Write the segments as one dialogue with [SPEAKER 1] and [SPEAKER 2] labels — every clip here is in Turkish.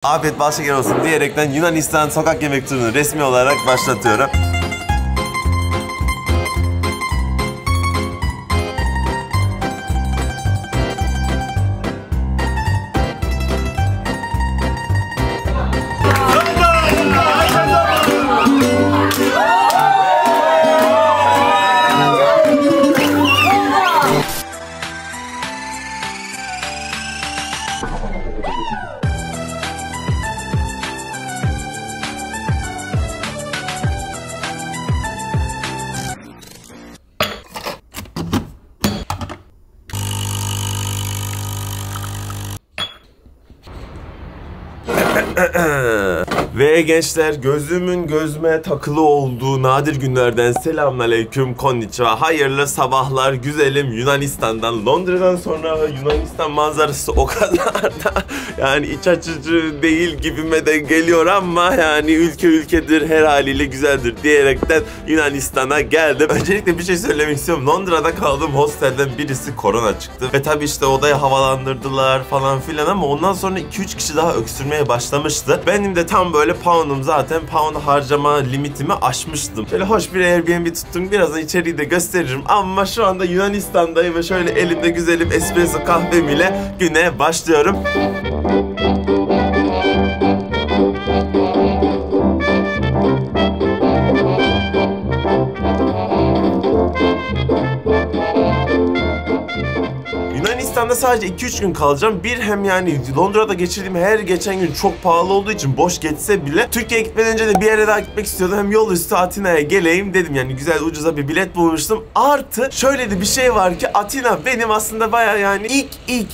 [SPEAKER 1] Afiyet bal şeker olsun diyerekten Yunanistan sokak yemek turunu resmi olarak başlatıyorum. Ve gençler, gözümün gözüme takılı olduğu nadir günlerden selamünaleyküm, konnichiwa, hayırlı sabahlar güzelim Yunanistan'dan. Londra'dan sonra Yunanistan manzarası o kadar da yani iç açıcı değil gibime de geliyor ama yani ülke ülkedir, her haliyle güzeldir diyerekten Yunanistan'a geldim. Öncelikle bir şey söylemek istiyorum. Londra'da kaldığım hostelden birisi korona çıktı ve tabii işte odayı havalandırdılar falan filan ama ondan sonra 2-3 kişi daha öksürmeye başlamıştı. Benim de tam böyle pound'um zaten pound harcama limitimi aşmıştım. Şöyle hoş bir Airbnb tuttum. Birazdan içeriği de gösteririm ama şu anda Yunanistan'dayım ve şöyle elimde güzelim espresso kahvem ile güne başlıyorum. Yunanistan'da sadece 2-3 gün kalacağım. Bir hem yani Londra'da geçirdiğim her geçen gün çok pahalı olduğu için boş geçse bile Türkiye'ye gitmeden önce de bir yere daha gitmek istiyordum. Hem yol üstü Atina'ya geleyim dedim. Yani güzel ucuza bir bilet bulmuştum. Artı şöyle de bir şey var ki Atina benim aslında baya yani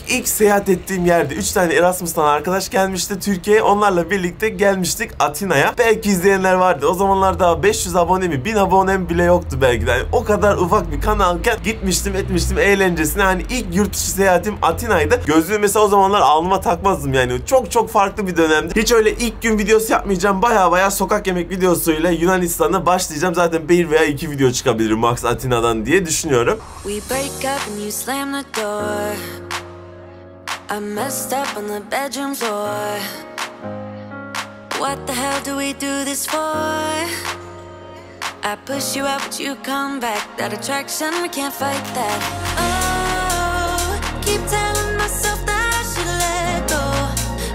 [SPEAKER 1] ilk seyahat ettiğim yerde. 3 tane Erasmus'tan arkadaş gelmişti Türkiye'ye. Onlarla birlikte gelmiştik Atina'ya. Belki izleyenler vardı. O zamanlar daha 500 abone mi 1000 abonem bile yoktu belki de. Yani o kadar ufak bir kanalken gitmiştim etmiştim eğlencesine. Hani ilk yurt dışı seyahatim Atina'ydı. Gözlüğü mesela o zamanlar alnıma takmazdım yani. Çok farklı bir dönemdi. Hiç öyle ilk gün videosu yapmayacağım. Baya sokak yemek videosuyla Yunanistan'a başlayacağım. Zaten 1 veya 2 video çıkabilir max Atina'dan diye düşünüyorum. I push you out but you come back. That attraction, we can't fight that. Oh, keep telling myself that I should let go,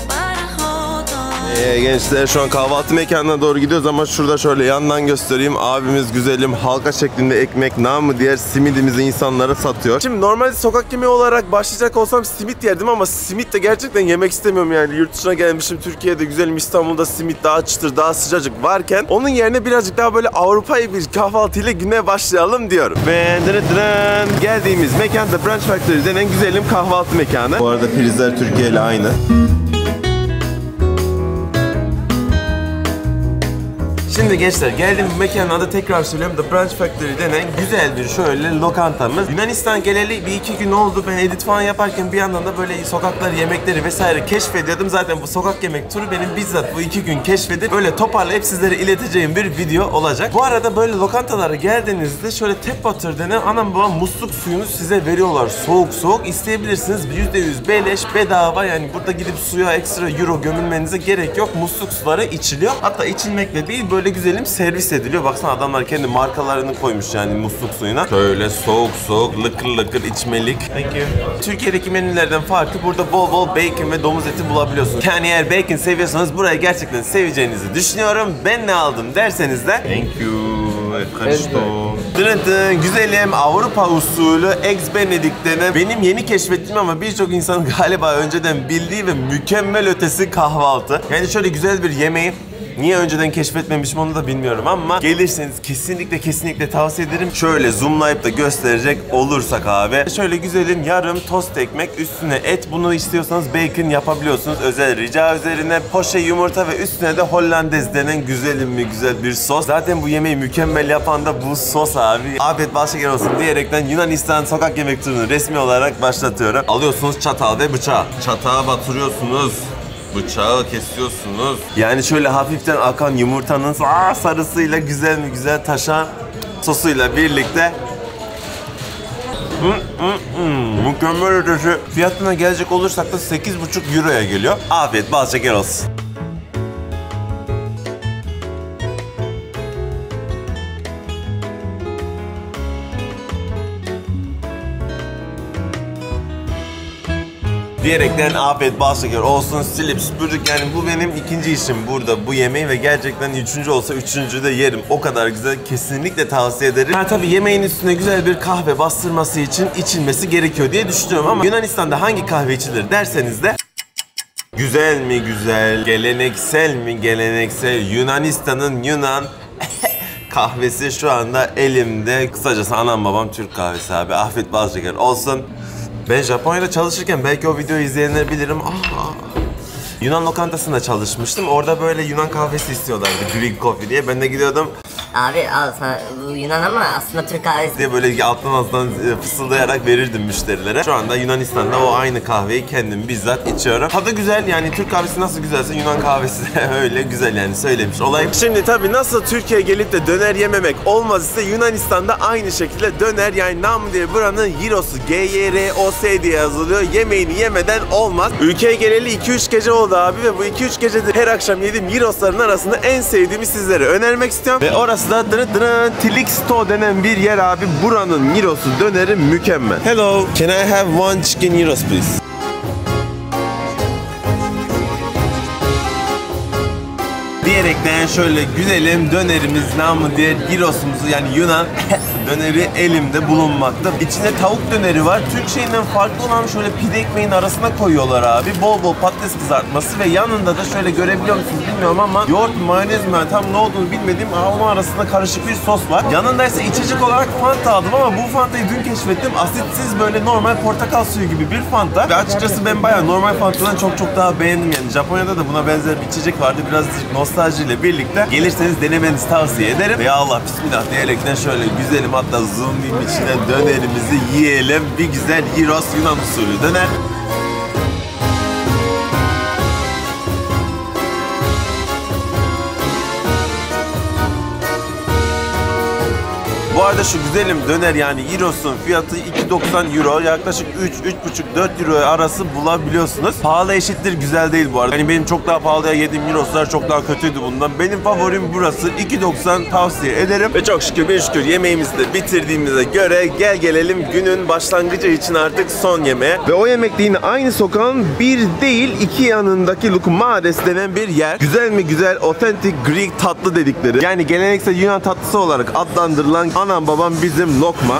[SPEAKER 1] but I hold on. Gençler şu an kahvaltı mekanına doğru gidiyoruz ama şurada şöyle yandan göstereyim. Abimiz güzelim halka şeklinde ekmek, namı diğer simidimizi insanlara satıyor. Şimdi normalde sokak yemeği olarak başlayacak olsam simit yerdim ama simit de gerçekten yemek istemiyorum yani. Yurt dışına gelmişim, Türkiye'de güzelim, İstanbul'da simit daha çıtır, daha sıcacık varken onun yerine birazcık daha böyle Avrupa'yı bir kahvaltıyla güne başlayalım diyorum. Ve geldiğimiz mekan da Brunch Factory denen güzelim kahvaltı mekanı. Bu arada prizler Türkiye ile aynı. Şimdi gençler geldiğim mekanın adı tekrar söylüyorum The Brunch Factory denen güzel bir şöyle lokantamız. Yunanistan geleli bir 2 gün oldu. Ben edit falan yaparken bir yandan da böyle sokakları, yemekleri vesaire keşfediyordum. Zaten bu sokak yemek turu benim bizzat bu 2 gün keşfedip böyle toparlayıp sizlere ileteceğim bir video olacak. Bu arada böyle lokantalara geldiğinizde şöyle tap water denen anam babam musluk suyunu size veriyorlar. Soğuk isteyebilirsiniz. %100 beleş bedava yani burada gidip suya ekstra euro gömülmenize gerek yok. Musluk suları içiliyor. Hatta içilmekle değil böyle güzelim servis ediliyor. Baksana adamlar kendi markalarını koymuş yani musluk suyuna. Şöyle soğuk lıkır içmelik. Thank you. Türkiye'deki menülerden farkı burada bol bacon ve domuz eti bulabiliyorsunuz. Yani eğer bacon seviyorsanız burayı gerçekten seveceğinizi düşünüyorum. Ben ne aldım derseniz de thank you. Güzelim Avrupa usulü Eggs Benedict denen benim yeni keşfettiğim ama birçok insanın galiba önceden bildiği ve mükemmel ötesi kahvaltı. Yani şöyle güzel bir yemeği niye önceden keşfetmemişim onu da bilmiyorum ama gelirseniz kesinlikle tavsiye ederim. Şöyle zoomlayıp da gösterecek olursak abi. Şöyle güzelim yarım tost ekmek üstüne et, bunu istiyorsanız bacon yapabiliyorsunuz. Özel rica üzerine poşe yumurta ve üstüne de Hollandaise denen güzel bir sos. Zaten bu yemeği mükemmel yapan da bu sos abi. Afiyet bal şeker olsun diyerekten Yunanistan sokak yemek turunu resmi olarak başlatıyorum. Alıyorsunuz çatal ve bıçağı. Çatağa batırıyorsunuz. Bıçağı kesiyorsunuz. Yani şöyle hafiften akan yumurtanın sarısıyla güzel taşan sosuyla birlikte mükemmel ötesi. Fiyatına gelecek olursak da 8,5 euroya geliyor. Afiyet bal şeker olsun. Diyerekten afiyet bal şeker olsun, silip süpürdük. Yani bu benim ikinci işim burada bu yemeği ve gerçekten üçüncü olsa üçüncü de yerim. O kadar güzel, kesinlikle tavsiye ederim. Ha tabii yemeğin üstüne güzel bir kahve bastırması için içilmesi gerekiyor diye düşünüyorum ama Yunanistan'da hangi kahve içilir derseniz de güzel mi güzel, geleneksel mi geleneksel, Yunanistan'ın Yunan kahvesi şu anda elimde. Kısacası anam babam Türk kahvesi abi. Afiyet bal şeker olsun. Ben Japonya'da çalışırken belki o videoyu izleyenler bilirim. Yunan lokantasında çalışmıştım. Orada böyle Yunan kahvesi istiyorlardı. Greek coffee diye. Ben de gidiyordum.
[SPEAKER 2] Abi al sana bu Yunan ama aslında Türk kahvesi
[SPEAKER 1] diye böyle alttan fısıldayarak verirdim müşterilere. Şu anda Yunanistan'da o aynı kahveyi kendim bizzat içiyorum. Tadı güzel yani, Türk kahvesi nasıl güzelse Yunan kahvesi de öyle güzel yani, söylemiş olayım. Şimdi tabii nasıl Türkiye'ye gelip de döner yememek olmaz ise Yunanistan'da aynı şekilde döner, yani nam diye buranın gyrosu, G-Y-R-O-S diye yazılıyor. Yemeğini yemeden olmaz. Ülkeye geleli 2-3 gece oldu abi ve bu 2-3 gecede her akşam yediğim gyrosların arasında en sevdiğimi sizlere önermek istiyorum. Ve orası da Tiliksto denen bir yer abi. Buranın gyrosu döneri mükemmel. Hello, can I have one chicken gyros please? Diyerekten şöyle güzelim dönerimiz, namı diğer gyrosumuzu yani Yunan döneri elimde bulunmakta. İçinde tavuk döneri var. Türk şeyinden farklı olan şöyle pide ekmeğin arasına koyuyorlar abi. Bol bol patates kızartması ve yanında da şöyle görebiliyor musunuz bilmiyorum ama yoğurt, mayonez mi tam ne olduğunu bilmediğim onun arasında karışık bir sos var. Yanında ise içecek olarak Fanta aldım ama bu Fanta'yı dün keşfettim. Asitsiz böyle normal portakal suyu gibi bir Fanta. Ve açıkçası ben bayağı normal Fanta'dan çok daha beğendim yani. Japonya'da da buna benzer bir içecek vardı. Biraz nostaljiyle birlikte gelirseniz denemenizi tavsiye ederim. Ve ya Allah bismillah diyerekten şöyle güzelim, hatta zoomlayayım içine dönerimizi yiyelim. Bir güzel gyros Yunan usulü döner. Bu arada şu güzelim döner yani gyrosun fiyatı 2.90 euro, yaklaşık 3-3.5-4 euro arası bulabiliyorsunuz. Pahalı eşittir güzel değil bu arada. Yani benim çok daha pahalıya yediğim gyroslar çok daha kötüydü bundan. Benim favorim burası. 2.90 tavsiye ederim. Ve çok şükür bir şükür yemeğimizi de bitirdiğimize göre gelelim günün başlangıcı için artık son yemeğe. Ve o yemek de yine aynı sokağın bir değil iki yanındaki Lukmades denen bir yer. Güzel mi güzel, authentic Greek tatlı dedikleri. Yani geleneksel Yunan tatlısı olarak adlandırılan anam babam bizim lokma.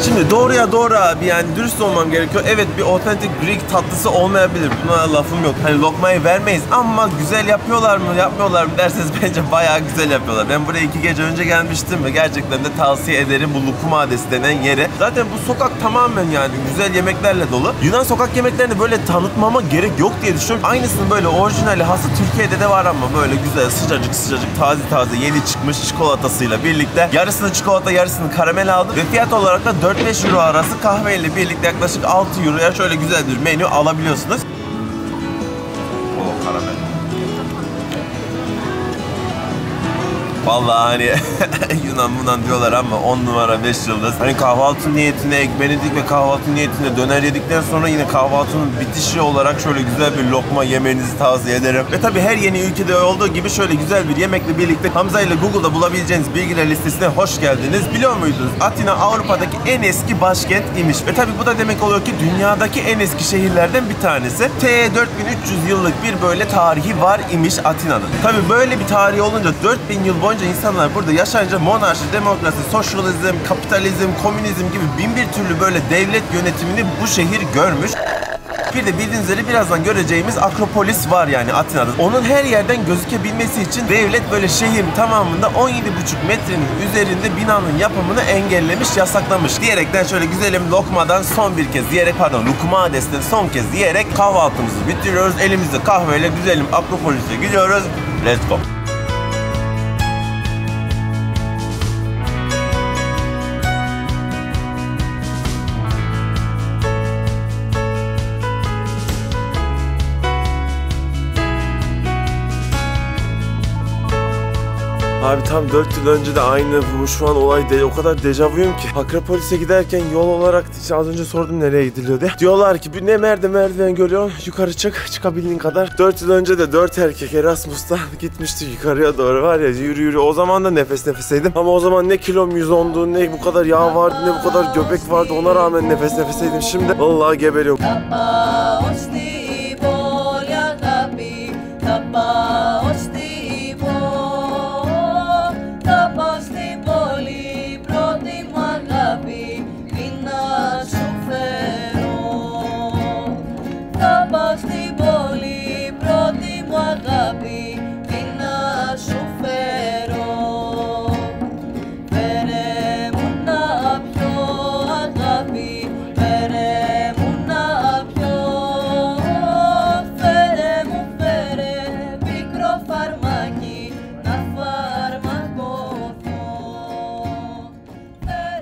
[SPEAKER 1] Şimdi doğruya doğru abi, yani dürüst olmam gerekiyor. Evet, bir authentic Greek tatlısı olmayabilir. Buna lafım yok. Hani lokmayı vermeyiz ama güzel yapıyorlar mı yapmıyorlar mı derseniz bence bayağı güzel yapıyorlar. Ben buraya 2 gece önce gelmiştim ve gerçekten de tavsiye ederim bu Lukmades denen yere. Zaten bu sokak tamamen yani güzel yemeklerle dolu. Yunan sokak yemeklerini böyle tanıtmama gerek yok diye düşünüyorum. Aynısının böyle orijinali hası Türkiye'de de var ama böyle güzel sıcacık taze yeni çıkmış çikolatasıyla birlikte. Yarısını çikolata yarısını karamel aldım ve fiyat olarak da 4-5 euro arası kahveyle birlikte yaklaşık 6 euroya şöyle güzel bir menü alabiliyorsunuz. O karamel. Vallahi hani Yunan diyorlar ama 10 numara 5 yıldız. Hani kahvaltı niyetine ekmek yedik ve kahvaltı niyetine döner yedikten sonra yine kahvaltının bitişi olarak şöyle güzel bir lokma yemenizi tavsiye ederim. Ve tabii her yeni ülkede olduğu gibi şöyle güzel bir yemekle birlikte Hamza ile Google'da bulabileceğiniz bilgiler listesine hoş geldiniz. Biliyor muydunuz? Atina Avrupa'daki en eski başkent imiş. Ve tabii bu da demek oluyor ki dünyadaki en eski şehirlerden bir tanesi. 4300 yıllık bir böyle tarihi var imiş Atina'nın. Tabii böyle bir tarihi olunca 4000 yıl boyunca insanlar burada yaşayınca monarşi, demokrasi, sosyalizm, kapitalizm, komünizm gibi bin bir türlü böyle devlet yönetimini bu şehir görmüş. Bir de bildiğiniz üzere birazdan göreceğimiz Akropolis var yani Atina'da. Onun her yerden gözükebilmesi için devlet böyle şehrin tamamında 17,5 metrenin üzerinde binanın yapımını engellemiş, yasaklamış diyerekten şöyle güzelim lokmadan son bir kez diyerek, Lukmades'ten son kez diyerek kahvaltımızı bitiriyoruz. Elimizde kahveyle güzelim Akropolis'e gidiyoruz. Let's go. Abi tam 4 yıl önce de aynı bu şu an olay o kadar dejavuyum ki. Akropolis'e giderken yol olarak işte az önce sordum nereye gidiliyor diye. Diyorlar ki bir ne merdiven görüyorsun yukarı çıkabildiğin kadar. 4 yıl önce de 4 erkek Erasmus'ta gitmişti yukarıya doğru var ya yürü. O zaman da nefes nefeseydim. Ama o zaman ne kilom 110'du ne bu kadar yağ vardı ne bu kadar göbek vardı. Ona rağmen nefes nefeseydim. Şimdi vallahi geberiyorum.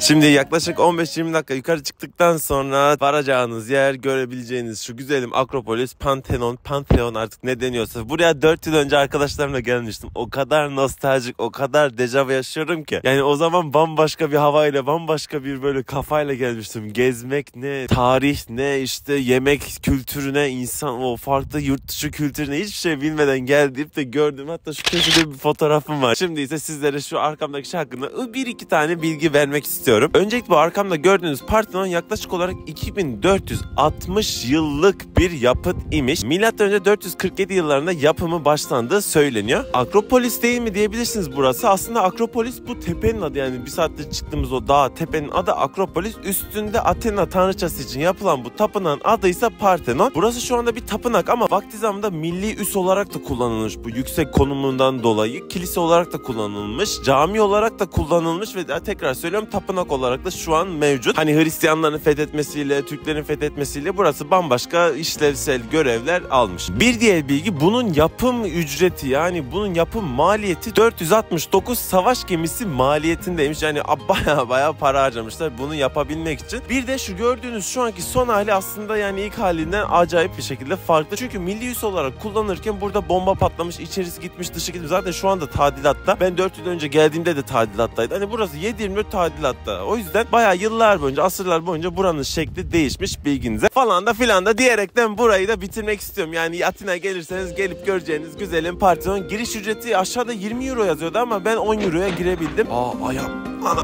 [SPEAKER 1] Şimdi yaklaşık 15-20 dakika yukarı çıktıktan sonra varacağınız yer, görebileceğiniz şu güzelim Akropolis, Pantheon artık ne deniyorsa. Buraya 4 yıl önce arkadaşlarımla gelmiştim. O kadar nostaljik, o kadar dejavu yaşıyorum ki. Yani o zaman bambaşka bir havayla, bambaşka bir böyle kafayla gelmiştim. Gezmek ne, tarih ne, işte yemek kültürüne, insan o farklı yurt dışı kültürüne hiçbir şey bilmeden geldiğim de gördüm. Hatta şu köşede bir fotoğrafım var. Şimdi ise sizlere şu arkamdaki şey hakkında 1-2 tane bilgi vermek istiyorum. Öncelikle bu arkamda gördüğünüz Parthenon yaklaşık olarak 2460 yıllık bir yapıt imiş. Milattan önce 447 yıllarında yapımı başlandığı söyleniyor. Akropolis değil mi diyebilirsiniz burası. Aslında Akropolis bu tepenin adı, yani bir saattir çıktığımız o dağ tepenin adı Akropolis. Üstünde Athena tanrıçası için yapılan bu tapınağın adı ise Parthenon. Burası şu anda bir tapınak ama vakti zamanında milli üs olarak da kullanılmış. Bu yüksek konumundan dolayı kilise olarak da kullanılmış, cami olarak da kullanılmış ve tekrar söylüyorum tapınak olarak da şu an mevcut. Hani Hristiyanların fethetmesiyle, Türklerin fethetmesiyle burası bambaşka işlevsel görevler almış. Bir diğer bilgi, bunun yapım ücreti, yani bunun yapım maliyeti 469 savaş gemisi maliyetindeymiş. Yani baya para harcamışlar bunu yapabilmek için. Bir de şu gördüğünüz şu anki son hali aslında yani ilk halinden acayip bir şekilde farklı. Çünkü milli üs olarak kullanırken burada bomba patlamış, içerisi gitmiş, dışı gitmiş. Zaten şu anda tadilatta. Ben 4 yıl önce geldiğimde de tadilattaydı. Hani burası 7/24 tadilatta. O yüzden bayağı yıllar boyunca, asırlar boyunca buranın şekli değişmiş, bilginize. Falan da filan da diyerekten burayı da bitirmek istiyorum. Yani Atina'ya gelirseniz gelip göreceğiniz güzelim Parthenon. Giriş ücreti aşağıda 20 euro yazıyordu ama ben 10 euroya girebildim. Ayağım. Ana.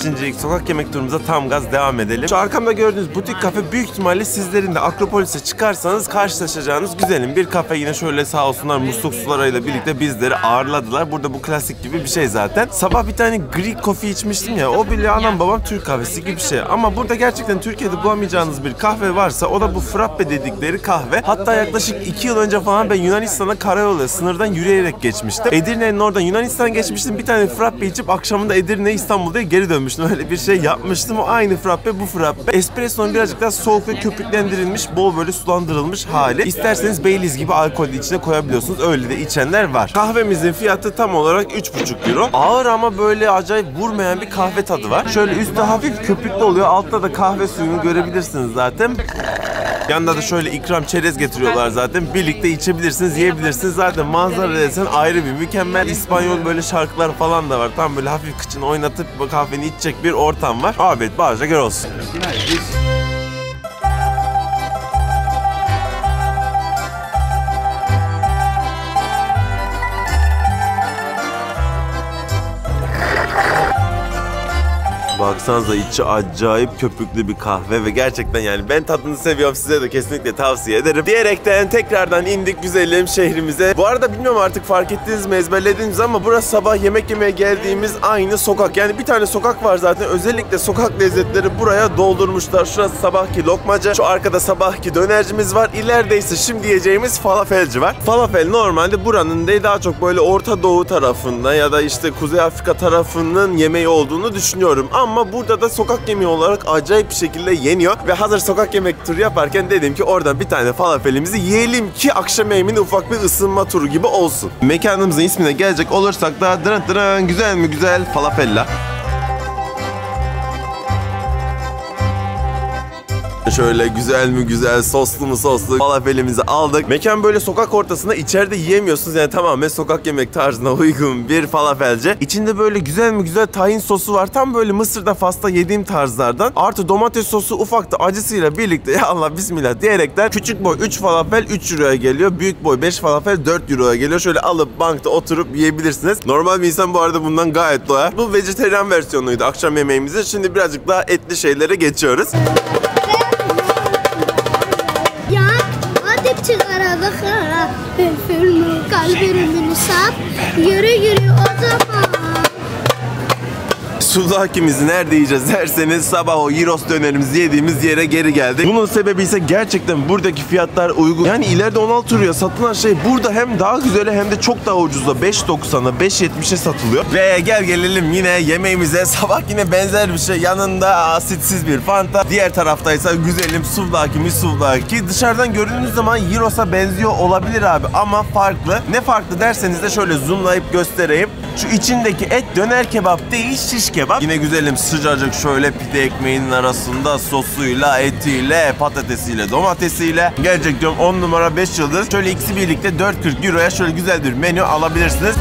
[SPEAKER 1] Şimdilik sokak yemek turumuza tam gaz devam edelim. Şu arkamda gördüğünüz butik kafe büyük ihtimalle sizlerin de Akropolis'e çıkarsanız karşılaşacağınız güzelim bir kafe. Yine şöyle sağ olsunlar musluk sularıyla birlikte bizleri ağırladılar. Burada bu klasik gibi bir şey zaten. Sabah bir tane Greek coffee içmiştim ya, o bile anam babam Türk kahvesi gibi bir şey. Ama burada gerçekten Türkiye'de bulamayacağınız bir kahve varsa o da bu frappe dedikleri kahve. Hatta yaklaşık 2 yıl önce falan ben Yunanistan'a karayoluyla sınırdan yürüyerek geçmiştim. Edirne'nin oradan Yunanistan'a geçmiştim. Bir tane frappe içip akşamında Edirne İstanbul'da geri dönmüştüm. Öyle bir şey yapmıştım. O aynı frappe bu frappe. Espresso'nun birazcık daha soğuk ve köpüklendirilmiş, bol böyle sulandırılmış hali. İsterseniz Baileys gibi alkolü içine koyabiliyorsunuz. Öyle de içenler var. Kahvemizin fiyatı tam olarak 3,5 euro. Ağır ama böyle acayip vurmayan bir kahve tadı var. Şöyle üstte hafif köpüklü oluyor. Altta da kahve suyunu görebilirsiniz zaten. Yanında da şöyle ikram çerez getiriyorlar zaten. Birlikte içebilirsiniz, yiyebilirsiniz. Zaten manzara desen ayrı bir mükemmel. İspanyol böyle şarkılar falan da var. Tam böyle hafif kıçını oynatıp kahveni içecek bir ortam var. Afiyet bağışla gör olsun. Baksanıza içi acayip köpüklü bir kahve ve gerçekten yani ben tadını seviyorum, size de kesinlikle tavsiye ederim. Diyerekten tekrardan indik güzelim şehrimize. Bu arada bilmiyorum artık fark ettiniz mi, ezberlediniz ama burası sabah yemek yemeye geldiğimiz aynı sokak. Yani bir tane sokak var zaten, özellikle sokak lezzetleri buraya doldurmuşlar. Şurası sabahki lokmacı, şu arkada sabahki dönercimiz var. İleride ise şimdi yiyeceğimiz falafelci var. Falafel normalde buranın değil daha çok böyle Orta Doğu tarafında ya da işte Kuzey Afrika tarafının yemeği olduğunu düşünüyorum. Ama burada da sokak yemeği olarak acayip bir şekilde yeniyor. Ve hazır sokak yemek turu yaparken dedim ki oradan bir tane falafelimizi yiyelim ki akşam yemeğinin ufak bir ısınma turu gibi olsun. Mekanımızın ismine gelecek olursak da dırın dırın güzel mi güzel falafella. Şöyle güzel mi güzel, soslu mu soslu falafelimizi aldık. Mekan böyle sokak ortasında, içeride yiyemiyorsunuz. Yani tamamen sokak yemek tarzına uygun bir falafelci. İçinde böyle güzel mi güzel tahin sosu var. Tam böyle Mısır'da, Fas'ta yediğim tarzlardan. Artı domates sosu ufak da acısıyla birlikte ya Allah bismillah diyerekten küçük boy 3 falafel 3 euroya geliyor. Büyük boy 5 falafel 4 euroya geliyor. Şöyle alıp bankta oturup yiyebilirsiniz. Normal bir insan bu arada bundan gayet doyar. Bu vejetaryen versiyonuydu akşam yemeğimizin. Şimdi birazcık daha etli şeylere geçiyoruz.
[SPEAKER 3] Ya adep çıkara bakara filmi kalbimin sap yürü yürü o zaman.
[SPEAKER 1] Sudakimizi nerede yiyeceğiz derseniz sabah o gyros dönerimizi yediğimiz yere geri geldik. Bunun sebebi ise gerçekten buradaki fiyatlar uygun. Yani ileride 16 euroya satılan şey burada hem daha güzel hem de çok daha ucuzda 5.90'a 5.70'e satılıyor. Ve gelelim yine yemeğimize. Sabah yine benzer bir şey. Yanında asitsiz bir Fanta. Diğer taraftaysa güzelim suvdaki. Dışarıdan gördüğünüz zaman gyros'a benziyor olabilir abi ama farklı. Ne farklı derseniz de şöyle zoomlayıp göstereyim. Şu içindeki et döner kebap değil, şiş kebap. Yine güzelim sıcacık şöyle pide ekmeğinin arasında sosuyla, etiyle, patatesiyle, domatesiyle. Gerçekten 10 numara 5 yıldız. Şöyle ikisi birlikte 4.40 euroya şöyle güzel bir menü alabilirsiniz.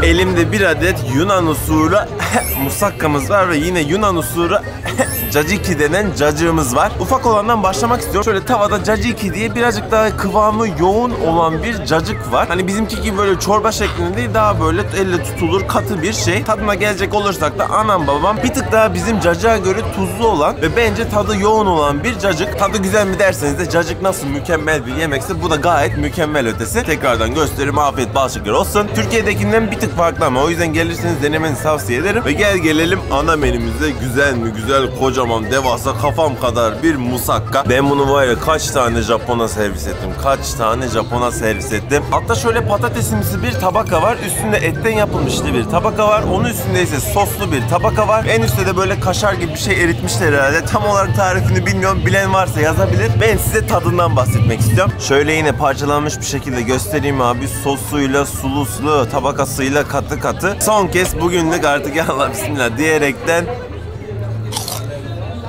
[SPEAKER 1] Elimde bir adet Yunan usulü musakkamız var ve yine Yunan usulü caciki denen cacığımız var. Ufak olandan başlamak istiyorum. Şöyle tavada caciki diye birazcık daha kıvamı yoğun olan bir cacık var. Hani bizimki gibi böyle çorba şeklinde değil, daha böyle elle tutulur katı bir şey. Tadına gelecek olursak da anam babam bir tık daha bizim cacığa göre tuzlu olan ve bence tadı yoğun olan bir cacık. Tadı güzel mi derseniz de cacık nasıl mükemmel bir yemekse bu da gayet mükemmel ötesi. Tekrardan göstereyim, afiyet bal şeker olsun. Türkiye'dekinden bir tık farklı ama o yüzden gelirseniz denemenizi tavsiye ederim. Ve gelelim ana menümüze. Güzel mi güzel kocaman devasa kafam kadar bir musakka. Ben bunu var ya kaç tane Japon'a servis ettim. Hatta şöyle patatesimsi bir tabaka var. Üstünde etten yapılmıştı bir tabaka var. Onun üstünde ise soslu bir tabaka var. En üstte de böyle kaşar gibi bir şey eritmişler herhalde. Tam olarak tarifini bilmiyorum. Bilen varsa yazabilir. Ben size tadından bahsetmek istiyorum. Şöyle yine parçalanmış bir şekilde göstereyim abi. Sosuyla, suluslu, tabakasıyla katı katı. Son kez bugünlük artık ya Allah bismillah diyerekten.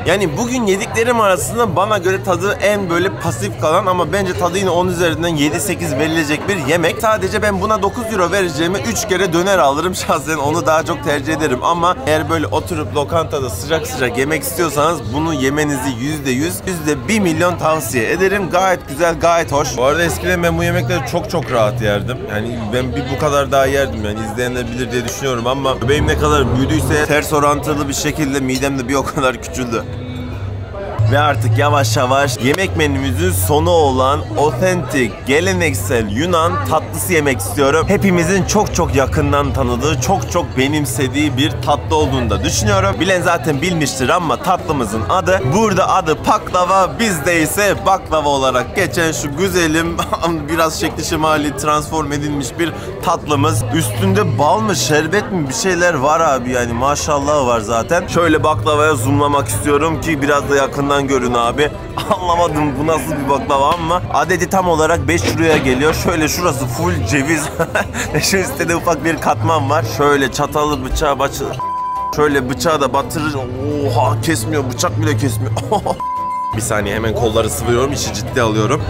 [SPEAKER 1] Yani bugün yediklerim arasında bana göre tadı en böyle pasif kalan ama bence tadı yine 10 üzerinden 7-8 verilecek bir yemek. Sadece ben buna 9 euro vereceğime 3 kere döner alırım şahsen, onu daha çok tercih ederim. Ama eğer böyle oturup lokantada sıcak sıcak yemek istiyorsanız bunu yemenizi %100, %1 milyon tavsiye ederim. Gayet güzel, gayet hoş. Bu arada eskiden ben bu yemekleri çok rahat yerdim. Yani ben bir bu kadar daha yerdim, yani izleyenler bilir diye düşünüyorum ama benim ne kadar büyüdüyse ters orantılı bir şekilde midem de bir o kadar küçüldü. Ve artık yavaş yavaş yemek menümüzün sonu olan otentik, geleneksel Yunan tatlısı yemek istiyorum. Hepimizin çok yakından tanıdığı, çok benimsediği bir tatlı olduğunu da düşünüyorum. Bilen zaten bilmiştir ama tatlımızın adı, burada adı baklava, bizde ise baklava olarak geçen şu güzelim biraz şekli şemali transform edilmiş bir tatlımız. Üstünde bal mı, şerbet mi bir şeyler var abi, yani maşallah var zaten. Şöyle baklavaya zoomlamak istiyorum ki biraz da yakından görün abi. Anlamadım bu nasıl bir baklava ama adeti tam olarak 5 euroya geliyor. Şöyle şurası full ceviz. Şu üstte de ufak bir katman var. Şöyle çatalı bıçağı şöyle bıçağı da batırır. Oha, kesmiyor, bıçak bile kesmiyor. Bir saniye, hemen kolları sıvıyorum, işi ciddi alıyorum.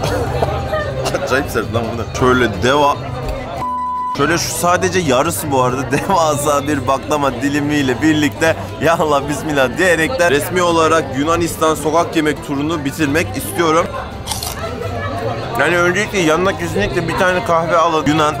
[SPEAKER 1] Acayip sert lan bunu. Şöyle şöyle şu sadece yarısı bu arada devasa bir baklava dilimiyle birlikte ya Allah bismillah diyerekten resmi olarak Yunanistan sokak yemek turunu bitirmek istiyorum. Yani öncelikle yanına kesinlikle bir tane kahve alın. Yunan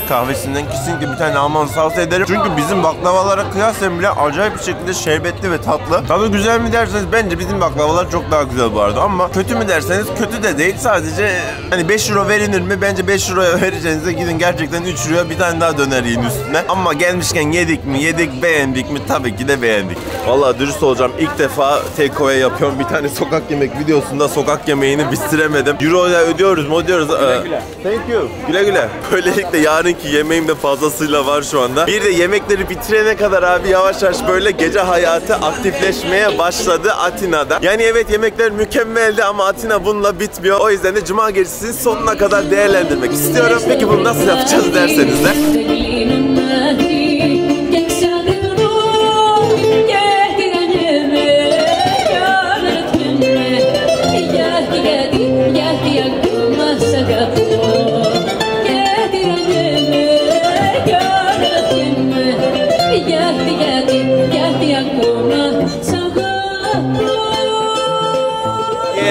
[SPEAKER 1] kahvesinden kesinlikle bir tane almanızı tavsiye ederim. Çünkü bizim baklavalara kıyasen bile acayip bir şekilde şerbetli ve tatlı. Tadı güzel mi derseniz bence bizim baklavalar çok daha güzel bu arada. Ama kötü mü derseniz kötü de değil. Sadece hani 5 euro verilir mi? Bence 5 euroya vereceğinize gidin gerçekten 3 euroya bir tane daha döner yiyin üstüne. Ama gelmişken yedik mi? Beğendik mi? Tabii ki de beğendik. Vallahi dürüst olacağım. İlk defa takeaway yapıyorum. Bir tane sokak yemek videosunda sokak yemeğini bitiremedim. Euro'ya ödüyoruz mu? Ödüyoruz. Güle. Thank you. Güle. Böylelikle yarınki yemeğim de fazlasıyla var şu anda. Bir de yemekleri bitirene kadar abi yavaş yavaş böyle gece hayatı aktifleşmeye başladı Atina'da. Yani evet, yemekler mükemmeldi ama Atina bununla bitmiyor. O yüzden de cuma gecesini sonuna kadar değerlendirmek istiyorum. Peki bunu nasıl yapacağız derseniz de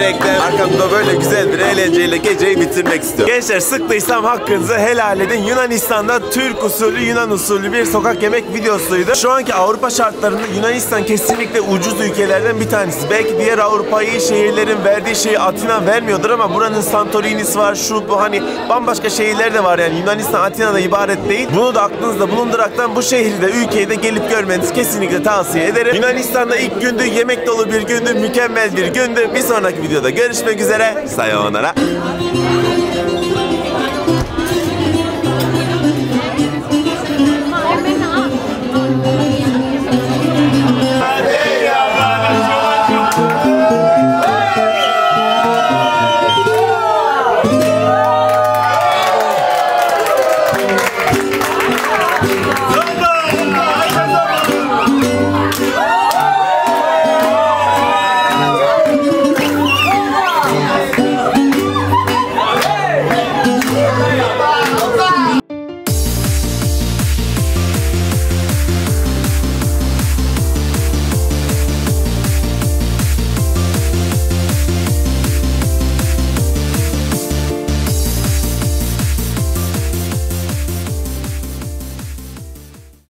[SPEAKER 1] diyerekten arkamda böyle güzel bir eğlenceyle geceyi bitirmek istiyorum. Gençler sıktıysam hakkınızı helal edin. Yunanistan'da Türk usulü, Yunan usulü bir sokak yemek videosuydu. Şu anki Avrupa şartlarında Yunanistan kesinlikle ucuz ülkelerden bir tanesi. Belki diğer Avrupa'yı şehirlerin verdiği şeyi Atina vermiyordur ama buranın Santorini'si var, şu bu, hani bambaşka şehirler de var yani. Yunanistan Atina'da ibaret değil. Bunu da aklınızda bulunduraraktan bu şehri de ülkeyi de gelip görmenizi kesinlikle tavsiye ederim. Yunanistan'da ilk gündü, yemek dolu bir gündü, mükemmel bir gündü. Bir sonraki videoda görüşmek üzere. Sayonara.